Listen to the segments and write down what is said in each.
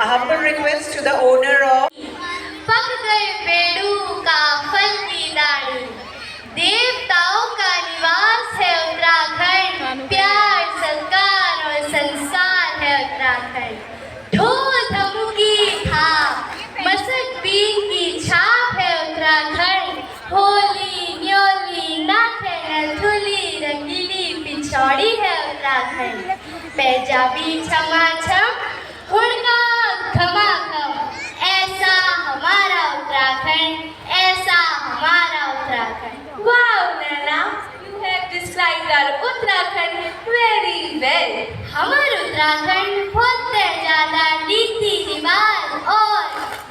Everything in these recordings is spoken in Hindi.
A humble request to the owner of पक गए पेड़ों का फल की डाली, देवताओं का निवास है उत्तराखंड, प्यार सत्कार और संस्कार है उत्तराखंड। ढोल धमुकी थाप मसक बीन की छाप है उत्तराखंड। होली न्योली नाथे नथुली रंगीली पिछौड़ी है उत्तराखंड। पंजाबी छमाछम हुड़का खमाखम, ऐसा हमारा उत्तराखंड, ऐसा हमारा Uttarakhand. Wow, Nana, you have described our Uttarakhand very well. हमारा उत्तराखंड बहुत ज्यादा रीति रिवाज और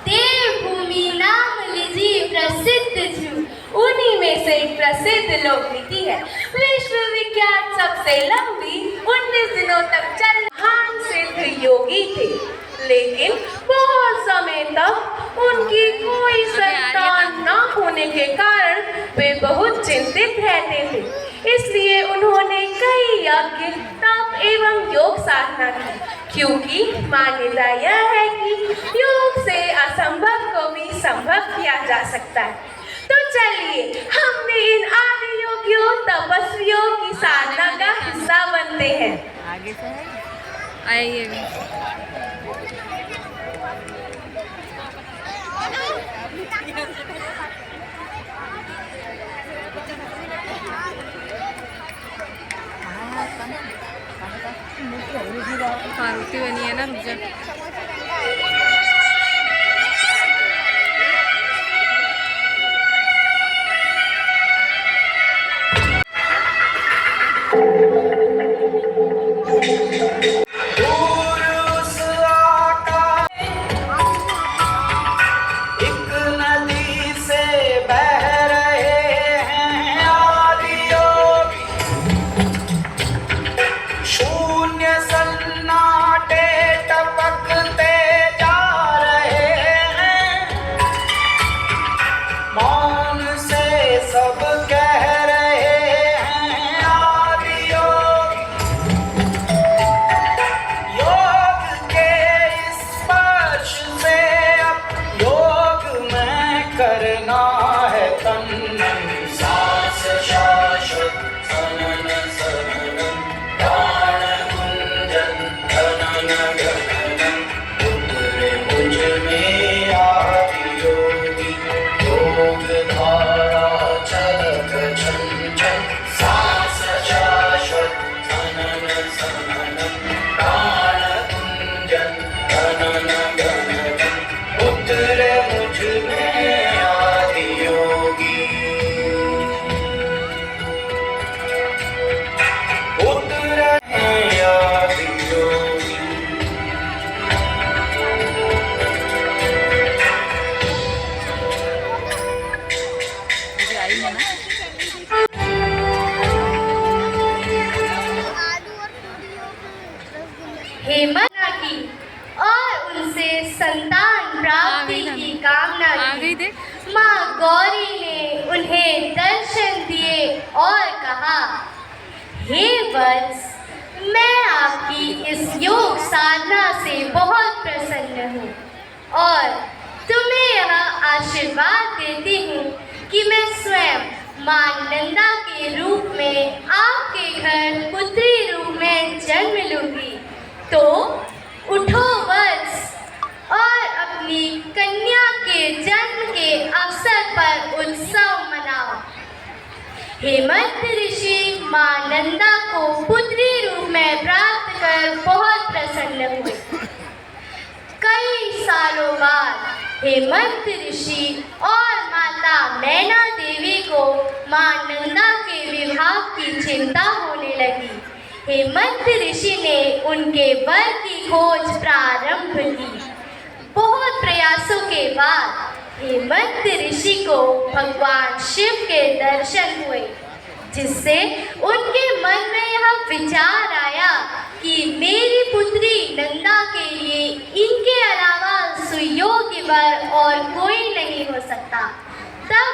देवभूमि नाम लीजिए प्रसिद्ध जू। उन्हीं में से एक प्रसिद्ध लोक नीति है। विश्व विख्यात सबसे लंबी 19 दिनों तक चल महान सिद्ध योगी थे, लेकिन बहुत समय तक उनकी कोई संतान न होने के कारण वे बहुत चिंतित रहते थे। इसलिए उन्होंने कई यज्ञ तप एवं योग साधना की, क्योंकि मान्यता यह है कि योग से असंभव को भी संभव किया जा सकता है। तो चलिए हम भी इन आदि योगियों तपस्वियों की साधना का हिस्सा बनते हैं। आगे से आइए। रोटी बनी है ना, रुक जा। हेमंत की और उनसे संतान प्राप्ति की कामना की। माँ गौरी ने उन्हें दर्शन दिए और कहा, हे वत्स, मैं आपकी इस योग साधना से बहुत प्रसन्न हूँ और तुम्हें यह आशीर्वाद देती हूँ कि मैं स्वयं माँ नंदा के रूप में आपके घर पुत्री रूप में जन्म लूंगी। तो उठो वत्स और अपनी कन्या के जन्म के अवसर पर उत्सव मनाओ। हेमंत ऋषि माँ नंदा को पुत्री रूप में प्राप्त कर बहुत प्रसन्न हुए। कई सालों बाद हेमंत ऋषि और माता मैना देवी को माँ नंदा के विवाह की चिंता होने लगी। हेमंत ऋषि ने उनके वर की खोज प्रारंभ की। बहुत प्रयासों के बाद हेमंत ऋषि को भगवान शिव के दर्शन हुए, जिससे उनके मन में यह विचार आया कि मेरी पुत्री नंदा के लिए इनके अलावा सुयोग्य वर और कोई नहीं हो सकता। तब